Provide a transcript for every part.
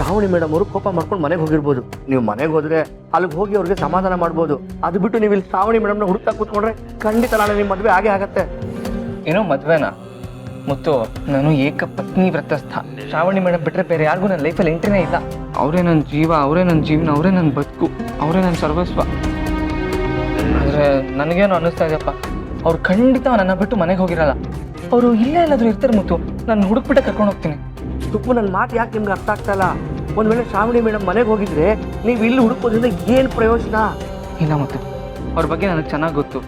Shravani madam ಅವರು ಕೋಪ ಮಾಡ್ಕೊಂಡು ಮನೆಗೆ ಹೋಗಿರ್ಬೋದು. ನೀವು ಮನೆಗೆ ಹೋದ್ರೆ ಅಲ್ಲಿಗೆ ಹೋಗಿ ಅವ್ರಿಗೆ ಸಮಾಧಾನ ಮಾಡ್ಬೋದು. ಅದು ಬಿಟ್ಟು ನೀವು ಇಲ್ಲಿ ಶ್ರಾವಣಿ ಮೇಡಮ್ನ ಹುಡುಕ್ತಾ ಕೂತ್ಕೊಂಡ್ರೆ ಖಂಡಿತ ನಾಳೆ ನಿಮ್ಮ ಮದುವೆ ಆಗೇ ಆಗತ್ತೆ. ಏನೋ ಮದುವೆನಾ ಮುತ್ತು? ನಾನು ಏಕ ಪತ್ನಿ ವ್ರತಸ್ಥ. ಶ್ರಾವಣಿ ಮೇಡಮ್ ಬಿಟ್ಟರೆ ಬೇರೆ ಯಾರಿಗೂ ನನ್ನ ಲೈಫಲ್ಲಿ ಎಂಟ್ರಿನೇ ಇಲ್ಲ. ಅವರೇ ನನ್ನ ಜೀವ, ಅವರೇ ನನ್ನ ಜೀವನ, ಅವರೇ ನನ್ನ ಬದುಕು, ಅವರೇ ನನ್ನ ಸರ್ವಸ್ವ. ಆದರೆ ನನಗೇನು ಅನ್ನಿಸ್ತಾ ಇದೆಯಪ್ಪ, ಅವ್ರು ಖಂಡಿತ ನನ್ನ ಬಿಟ್ಟು ಮನೆಗೆ ಹೋಗಿರಲ್ಲ. ಅವರು ಇಲ್ಲೇ ಎಲ್ಲಾದರೂ ಇರ್ತಾರೆ ಮುತ್ತು. ನಾನು ಹುಡುಕ್ಬಿಟ್ಟೆ ಕರ್ಕೊಂಡು ಹೋಗ್ತೀನಿ. ತುಪ್ಪು ನನ್ನ ಮಾತು ಯಾಕೆ ನಿಮ್ಗೆ ಅರ್ಥ ಆಗ್ತಾ ಇಲ್ಲ? ಒಂದು ವೇಳೆ ಶ್ರಾವಣಿ ಮೇಡಮ್ ಮನೆಗೆ ಹೋಗಿದ್ರೆ ನೀವು ಇಲ್ಲಿ ಹುಡುಕೋದ್ರಿಂದ ಏನು ಪ್ರಯೋಜನ? ಇಲ್ಲ ಮುತ್ತು, ಅವ್ರ ಬಗ್ಗೆ ನನಗೆ ಚೆನ್ನಾಗಿ ಗೊತ್ತು.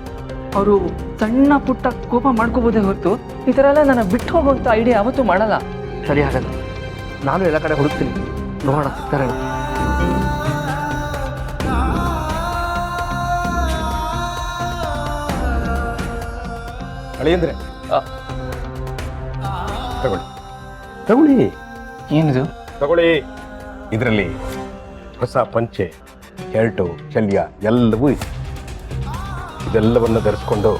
ಅವರು ಸಣ್ಣ ಪುಟ್ಟ ಕೋಪ ಮಾಡ್ಕೋಬೋದೇ ಹೊರತು ಈ ಥರ ಎಲ್ಲ ನನ್ನ ಬಿಟ್ಟು ಹೋಗುವಂಥ ಐಡಿಯಾ ಯಾವತ್ತೂ ಮಾಡಲ್ಲ. ಸರಿ, ಹಾಗಲ್ಲ ನಾನು ಎಲ್ಲ ಕಡೆ ಹುಡುಕ್ತೀನಿ, ನೋಡೋಣ ಸಿಗ್ತಾರೆ. ಅಳಿಯಂದ್ರೆ ತಗೊಳ್ಳಿ ತಗೊಳ್ಳಿ. ಏನಿದು? ತಗೊಳ್ಳಿ. ಇದರಲ್ಲಿ ಹೊಸ ಪಂಚೆ, ಶರ್ಟು, ಶಲ್ಯ ಎಲ್ಲವೂ ಇದೆ. ಇದೆಲ್ಲವನ್ನು ಧರಿಸ್ಕೊಂಡು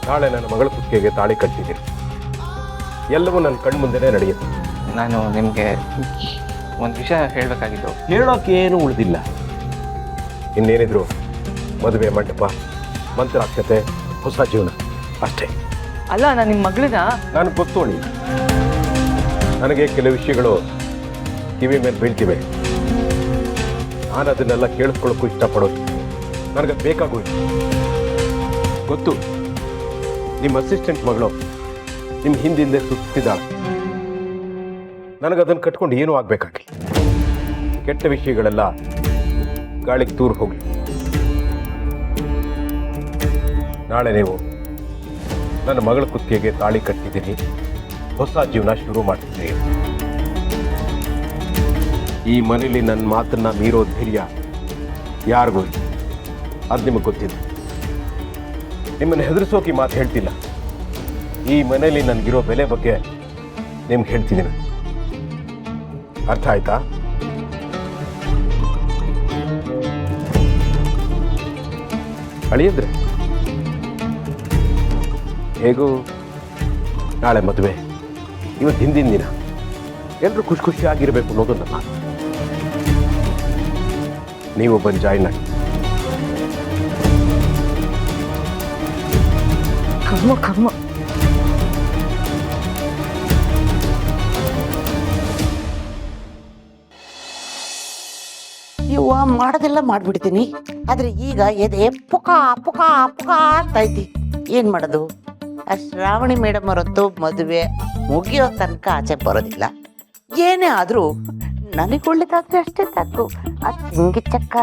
ನಾಳೆ ನನ್ನ ಮಗಳ ಕುತ್ತಿಗೆಗೆ ತಾಳಿ ಕಟ್ಟಿದ್ದೀರಿ. ಎಲ್ಲವೂ ನನ್ನ ಕಣ್ಮುಂದೆನೇ ನಡೆಯುತ್ತೆ. ನಾನು ನಿಮಗೆ ಒಂದು ವಿಷಯ ಹೇಳಬೇಕಾಗಿತ್ತು. ಹೇಳೋಕೆ ಏನು ಉಳಿದಿಲ್ಲ. ಇನ್ನೇನಿದ್ರು ಮದುವೆ ಮಂಟಪ, ಮಂತ್ರಾಕ್ಷತೆ, ಹೊಸ ಜೀವನ ಅಷ್ಟೇ. ಅಲ್ಲ, ನಾನು ನಿಮ್ಮ ಮಗಳನ್ನ ನಾನು ಗೊತ್ತೋಳಿ. ನನಗೆ ಕೆಲವು ವಿಷಯಗಳು ಕಿವಿ ಮೇಲೆ ಬೀಳ್ತಿವೆ. ನಾನು ಅದನ್ನೆಲ್ಲ ಕೇಳಿಸ್ಕೊಳ್ಳೋಕ್ಕೂ ಇಷ್ಟಪಡೋದು. ನನಗೆ ಬೇಕಾಗೋದು ಗೊತ್ತು. ನಿಮ್ಮ ಅಸಿಸ್ಟೆಂಟ್ ಮಗಳು ನಿಮ್ಮ ಹಿಂದಿಂದೆ ಸುತ್ತಿದ್ದಾಳೆ. ನನಗದನ್ನು ಕಟ್ಕೊಂಡು ಏನೂ ಆಗಬೇಕಾಗಿಲ್ಲ. ಕೆಟ್ಟ ವಿಷಯಗಳೆಲ್ಲ ಗಾಳಿಗೆ ದೂರ ಹೋಗಲಿ. ನಾಳೆ ನೀವು ನನ್ನ ಮಗಳ ಕುತ್ತಿಗೆಗೆ ತಾಳಿ ಕಟ್ಟಿದ್ದೀನಿ, ಹೊಸ ಜೀವನ ಶುರು ಮಾಡ್ತಿದ್ದೀರಿ. ಈ ಮನೇಲಿ ನನ್ನ ಮಾತನ್ನ ಮೀರೋ ಧೈರ್ಯ ಯಾರಿಗೂ ಇಲ್ಲ. ಅದು ನಿಮಗೆ ಗೊತ್ತಿದೆ. ನಿಮ್ಮನ್ನು ಹೆದರಿಸೋಕೆ ಈ ಮಾತು ಹೇಳ್ತಿಲ್ಲ. ಈ ಮನೇಲಿ ನನಗಿರೋ ಬೆಲೆ ಬಗ್ಗೆ ನಿಮ್ಗೆ ಹೇಳ್ತಿದ್ದೀನಿ. ಅರ್ಥ ಆಯ್ತಾ? ಅಳಿಯಂದ್ರೆ ಹೇಗೂ ನಾಳೆ ಮದುವೆ, ಇವತ್ತು ಹಿಂದಿನ ದಿನ. ಎಲ್ಲರೂ ಖುಷಿ ಖುಷಿಯಾಗಿರಬೇಕು ಅನ್ನೋದು ನನ್ನ ಮಾತು. ನೀವು ಬಂದು ಜಾಯ್ನ್ ಆಗಿ. ಕರ್ಮ ಕರ್ಮ. ಇವ ಮಾಡೋದೆಲ್ಲ ಮಾಡ್ಬಿಡ್ತೀನಿ. ಆದ್ರೆ ಈಗ ಎದೆ ಪುಕ ಪುಕ ಪುಕ ಅಂತ ಐತಿ. ಏನ್ ಮಾಡೋದು? ಆ ಶ್ರಾವಣಿ ಮೇಡಮ್ ಅವರದ್ದು ಮದುವೆ ಮುಗಿಯೋ ತನಕ ಆಚೆ ಬರೋದಿಲ್ಲ. ಏನೇ ಆದ್ರೂ ನನಗೆ ಒಳ್ಳೇದಾದ್ರೆ ಅಷ್ಟೇ ಸಾಕು. ಆ ಜಿಂಗಿ ಚಕ್ಕ,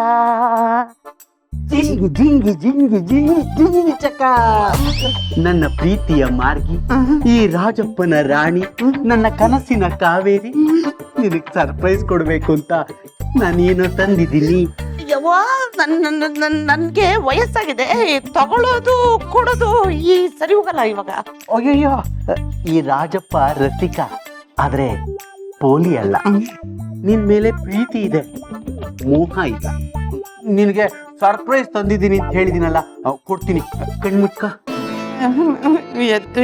ಜಿಂಗಿ ಜಿಂಗಿ ಜಿಂಗಿ ಜಿಂಗಿ ಜಿಂಗಿ ಚಕ್ಕ. ನನ್ನ ಪ್ರೀತಿಯ ಮಾರ್ಗಿ, ಈ ರಾಜಪ್ಪನ ರಾಣಿ, ನನ್ನ ಕನಸಿನ ಕಾವೇರಿ, ನಿನಗೆ ಸರ್ಪ್ರೈಸ್ ಕೊಡ್ಬೇಕು ಅಂತ ನಾನೇನೋ ತಂದಿದ್ದೀನಿ. ಯವ್ವಾ, ನನ್ಗೆ ವಯಸ್ಸಾಗಿದೆ. ತಗೊಳ್ಳೋದು ಕೊಡೋದು ಈ ಸರಿ ಹೋಗಲ್ಲ ಇವಾಗ. ಅಯ್ಯಯ್ಯೋ, ಈ ರಾಜಪ್ಪ ರಸಿಕ, ಆದ್ರೆ ಪೋಲಿ ಅಲ್ಲ. ನಿನ್ ಮೇಲೆ ಪ್ರೀತಿ ಇದೆ, ಮೋಹ ಇಲ್ಲ. ನಿನಗೆ ಸರ್ಪ್ರೈಸ್ ತಂದಿದ್ದೀನಿ ಅಂತ ಹೇಳಿದಿನಲ್ಲ, ಕೊಡ್ತೀನಿ, ಕಣ್ಮುಚ್ಕ. ಎದ್ದು